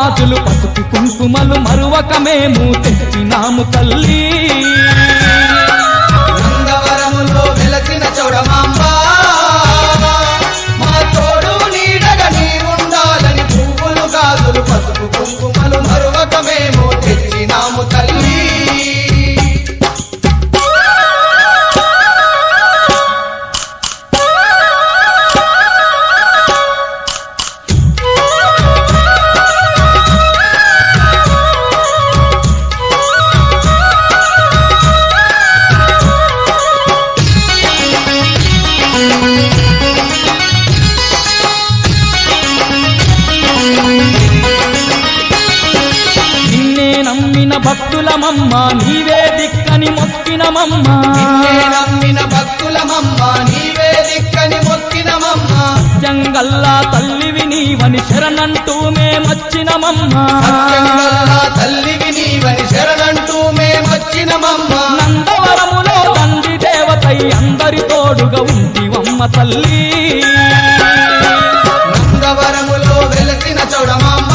గాజులు పసుపు కుంకుమలు మరువక మేము తెచ్చినాము తల్లి నందవరములో వెలసిన చౌడమాంబ మా తోడు నీడగా నీ ఉండాలని పువ్వులు గాజులు పసుపు కుంకుమలు మరువక మేము తెచ్చినాము తల్లి భక్తులమమ్మ నీవే దిక్కని మొక్కినమమ్మ నమ్మిన భక్తులమమ్మ నీవే దిక్కని మొక్కినమమ్మ జంగల్లా తల్లివి నీవని శరణంటూ మేమొచ్చినమమ్మ తల్లివి నీవని శరణంటూ మేమొచ్చినమమ్మ నందవరములో తండ్రి దేవతై అందరి తోడుగా ఉంటివమ్మ తల్లి నందవరములో వెలసిన చౌడమాంబ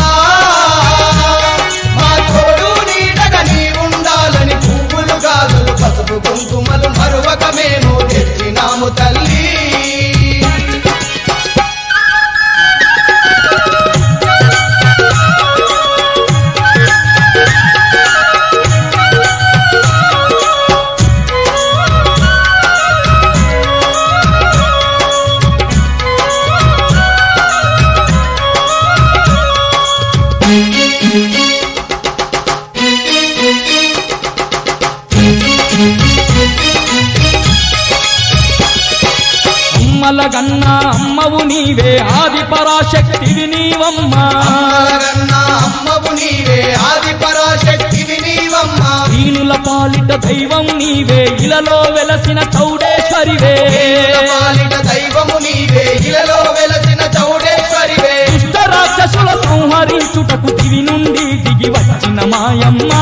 పసుపు కుంకుమలు మరువక మేము తెచ్చినాము తల్లి అమ్మలగన్నా అమ్మవు నీవే ఆది పరాశక్తివి నీవమ్మ అమ్మవు నీవే ఆది పరాశక్తివి నీవమ్మ దీనుల పాలిట దైవం నీవే ఇలలో వెలసిన చౌడేశ్వరివే పాలిట దైవము నీవే ఇలలో వెలసిన చౌడేశ్వరివే దుష్ట రాక్షసుల సంహరించుటకు దివి నుండి దిగి వచ్చిన మాయమ్మ